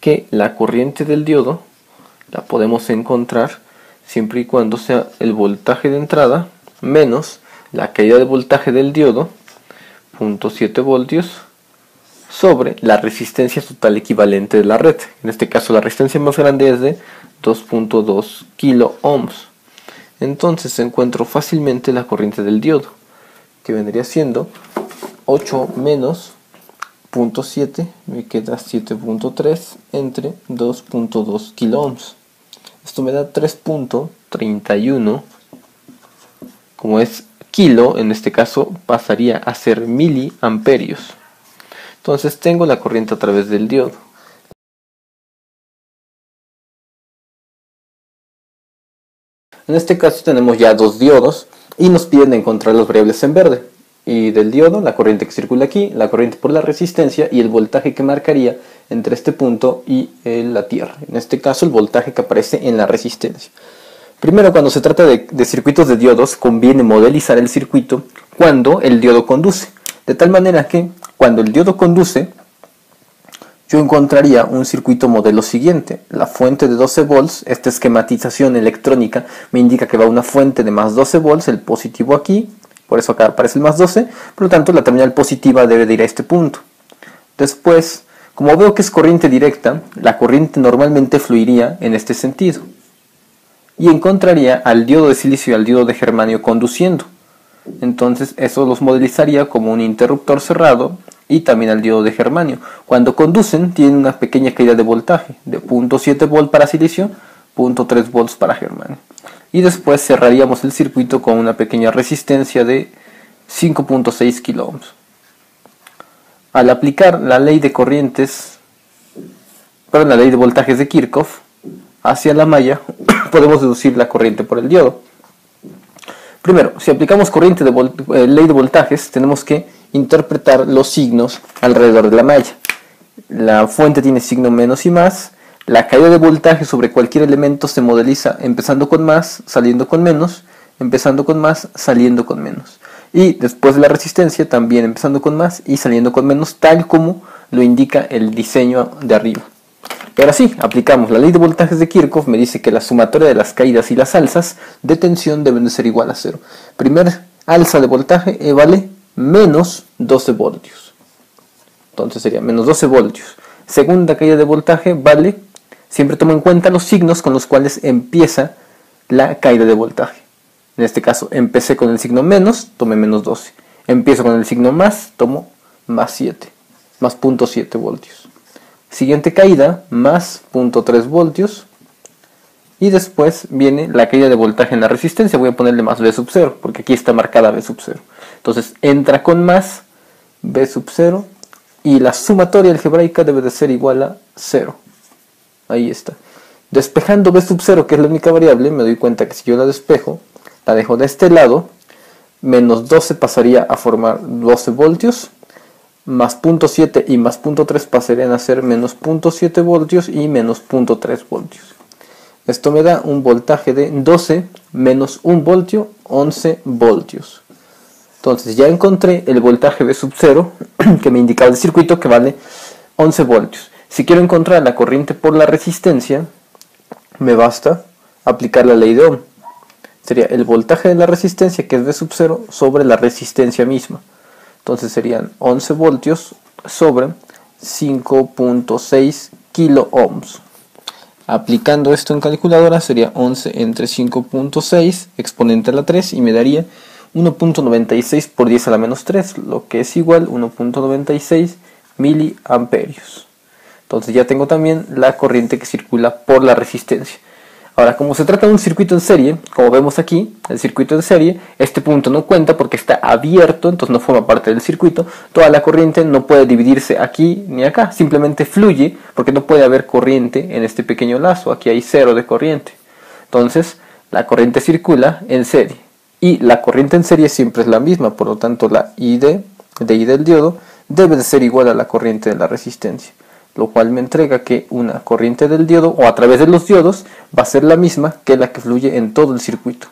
que la corriente del diodo la podemos encontrar siempre y cuando sea el voltaje de entrada menos la caída de voltaje del diodo, 0.7 voltios, sobre la resistencia total equivalente de la red. En este caso la resistencia más grande es de 2.2 kilo ohms. Entonces encuentro fácilmente la corriente del diodo, que vendría siendo 8 menos 0.7, me queda 7.3 entre 2.2 kilo ohms. Esto me da 3.31. Como es kilo, en este caso pasaría a ser miliamperios. Entonces tengo la corriente a través del diodo. En este caso tenemos ya dos diodos y nos piden encontrar las variables en verde. Y del diodo, la corriente que circula aquí, la corriente por la resistencia y el voltaje que marcaría entre este punto y la Tierra. En este caso el voltaje que aparece en la resistencia. Primero, cuando se trata de circuitos de diodos, conviene modelizar el circuito cuando el diodo conduce. De tal manera que cuando el diodo conduce, yo encontraría un circuito modelo siguiente. La fuente de 12 volts, esta esquematización electrónica me indica que va una fuente de más 12 volts, el positivo aquí, por eso acá aparece el más 12, por lo tanto la terminal positiva debe de ir a este punto. Después, como veo que es corriente directa, la corriente normalmente fluiría en este sentido. Y encontraría al diodo de silicio y al diodo de germanio conduciendo. Entonces eso los modelizaría como un interruptor cerrado y también al diodo de germanio. Cuando conducen tienen una pequeña caída de voltaje de 0.7 volt para silicio, 0.3 volts para germanio. Y después cerraríamos el circuito con una pequeña resistencia de 5.6 kilo ohms. Al aplicar la ley de corrientes, la ley de voltajes de Kirchhoff hacia la malla, podemos deducir la corriente por el diodo. Primero, si aplicamos corriente de ley de voltajes, tenemos que interpretar los signos alrededor de la malla. La fuente tiene signo menos y más. La caída de voltaje sobre cualquier elemento se modeliza empezando con más, saliendo con menos, empezando con más, saliendo con menos. Y después de la resistencia también empezando con más y saliendo con menos, tal como lo indica el diseño de arriba. Y ahora sí, aplicamos la ley de voltajes de Kirchhoff, me dice que la sumatoria de las caídas y las alzas de tensión deben de ser igual a 0. Primer alza de voltaje vale menos 12 voltios. Entonces sería menos 12 voltios. Segunda caída de voltaje vale, siempre tomo en cuenta los signos con los cuales empieza la caída de voltaje. En este caso empecé con el signo menos, tomé menos 12. Empiezo con el signo más, tomo más 7, más 0.7 voltios. Siguiente caída, más 0.3 voltios. Y después viene la caída de voltaje en la resistencia. Voy a ponerle más V sub 0, porque aquí está marcada V sub 0. Entonces entra con más V sub 0. Y la sumatoria algebraica debe de ser igual a 0. Ahí está. Despejando V sub 0, que es la única variable, me doy cuenta que si yo la despejo, la dejo de este lado, menos 12 pasaría a formar 12 voltios. Más 0.7 y más 0.3 pasarían a ser menos 0.7 voltios y menos 0.3 voltios. Esto me da un voltaje de 12 menos 1 voltio, 11 voltios. Entonces ya encontré el voltaje V sub 0 que me indicaba el circuito, que vale 11 voltios. Si quiero encontrar la corriente por la resistencia, me basta aplicar la ley de Ohm. Sería el voltaje de la resistencia, que es V sub 0, sobre la resistencia misma. Entonces serían 11 voltios sobre 5.6 kilo ohms. Aplicando esto en calculadora sería 11 entre 5.6 exponente a la 3 y me daría 1.96 por 10 a la menos 3, lo que es igual a 1.96 miliamperios. Entonces ya tengo también la corriente que circula por la resistencia. Ahora, como se trata de un circuito en serie, como vemos aquí, el circuito en serie, este punto no cuenta porque está abierto, entonces no forma parte del circuito. Toda la corriente no puede dividirse aquí ni acá, simplemente fluye porque no puede haber corriente en este pequeño lazo. Aquí hay 0 de corriente. Entonces, la corriente circula en serie. Y la corriente en serie siempre es la misma, por lo tanto la ID de I del diodo debe de ser igual a la corriente de la resistencia, lo cual me entrega que una corriente del diodo o a través de los diodos va a ser la misma que la que fluye en todo el circuito,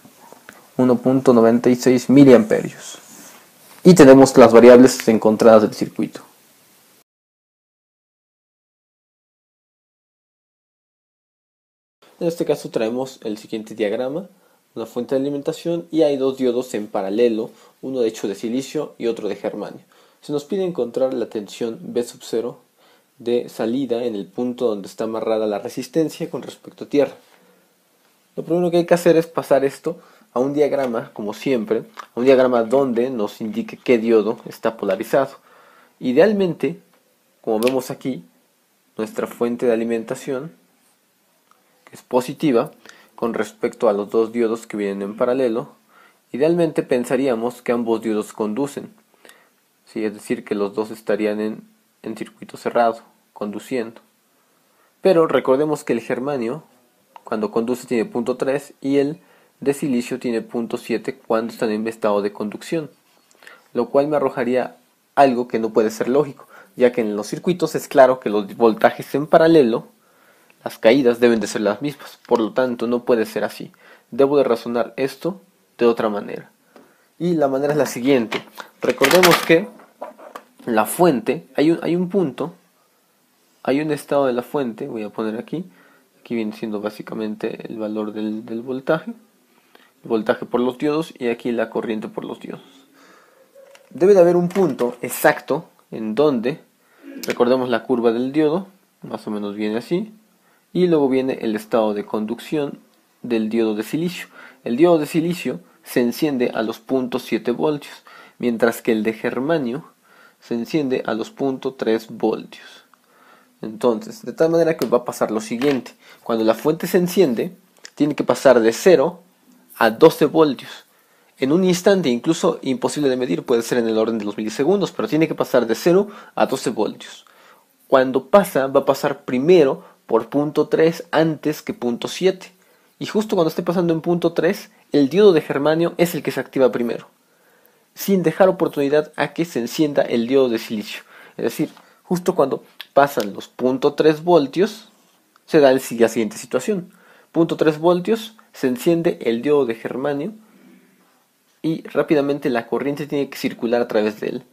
1.96 miliamperios. Y tenemos las variables encontradas del circuito. En este caso traemos el siguiente diagrama, una fuente de alimentación y hay dos diodos en paralelo, uno de hecho de silicio y otro de germanio. Se nos pide encontrar la tensión V sub 0 de salida en el punto donde está amarrada la resistencia con respecto a tierra. Lo primero que hay que hacer es pasar esto a un diagrama, como siempre, a un diagrama donde nos indique qué diodo está polarizado. Idealmente, como vemos aquí, nuestra fuente de alimentación, que es positiva, con respecto a los dos diodos que vienen en paralelo, idealmente pensaríamos que ambos diodos conducen, ¿sí? Es decir, que los dos estarían en circuito cerrado, conduciendo. Pero recordemos que el germanio, cuando conduce, tiene punto 3 y el de silicio tiene punto 7 cuando están en estado de conducción, lo cual me arrojaría algo que no puede ser lógico, ya que en los circuitos es claro que los voltajes en paralelo, las caídas deben de ser las mismas, por lo tanto no puede ser así. Debo de razonar esto de otra manera. Y la manera es la siguiente. Recordemos que la fuente, hay un punto, hay un estado de la fuente, voy a poner aquí viene siendo básicamente el valor del voltaje, el voltaje por los diodos y aquí la corriente por los diodos. Debe de haber un punto exacto en donde, recordemos la curva del diodo, más o menos viene así, y luego viene el estado de conducción del diodo de silicio. El diodo de silicio se enciende a los 0.7 voltios, mientras que el de germanio se enciende a los 0.3 voltios. Entonces, de tal manera que va a pasar lo siguiente. Cuando la fuente se enciende, tiene que pasar de 0 a 12 voltios. En un instante, incluso imposible de medir, puede ser en el orden de los milisegundos, pero tiene que pasar de 0 a 12 voltios. Cuando pasa, va a pasar primero por punto 3 antes que punto 7. Y justo cuando esté pasando en punto 3, el diodo de germanio es el que se activa primero, sin dejar oportunidad a que se encienda el diodo de silicio. Es decir, justo cuando pasan los 0.3 voltios, se da la siguiente situación. 0.3 voltios, se enciende el diodo de germanio y rápidamente la corriente tiene que circular a través de él.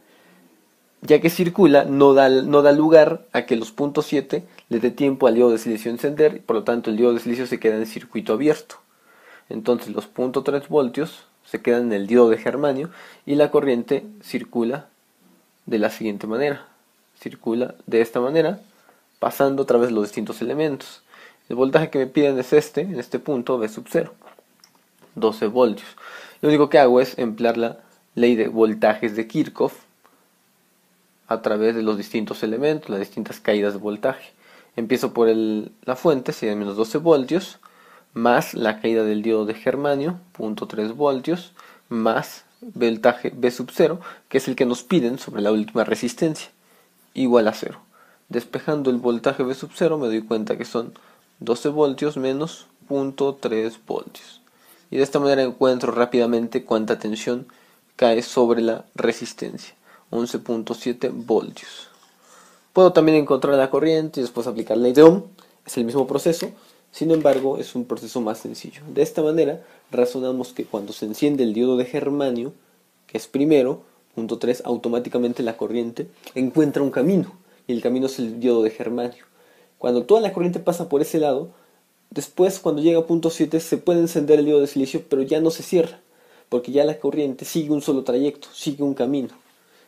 Ya que circula, no da lugar a que los 0.7 le dé tiempo al diodo de silicio encender y por lo tanto el diodo de silicio se queda en circuito abierto. Entonces los 0.3 voltios se quedan en el diodo de germanio y la corriente circula de la siguiente manera. Circula de esta manera, pasando a través de los distintos elementos. El voltaje que me piden es en este punto, V sub 0, 12 voltios. Lo único que hago es emplear la ley de voltajes de Kirchhoff a través de los distintos elementos, las distintas caídas de voltaje. Empiezo por la fuente, sería menos 12 voltios, más la caída del diodo de germanio, 0.3 voltios, más voltaje V sub 0, que es el que nos piden sobre la última resistencia, igual a 0. Despejando el voltaje V sub 0 me doy cuenta que son 12 voltios menos 0.3 voltios. Y de esta manera encuentro rápidamente cuánta tensión cae sobre la resistencia, 11.7 voltios. Puedo también encontrar la corriente y después aplicar la ley de Ohm, es el mismo proceso, sin embargo es un proceso más sencillo. De esta manera razonamos que cuando se enciende el diodo de germanio, que es primero, 0.3, automáticamente la corriente encuentra un camino, y el camino es el diodo de germanio. Cuando toda la corriente pasa por ese lado, después cuando llega a 0.7 se puede encender el diodo de silicio, pero ya no se cierra, porque ya la corriente sigue un solo trayecto, sigue un camino.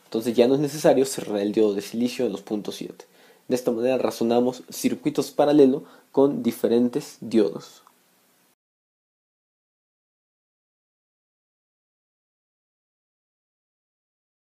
Entonces ya no es necesario cerrar el diodo de silicio en los 0.7. De esta manera razonamos circuitos paralelos con diferentes diodos.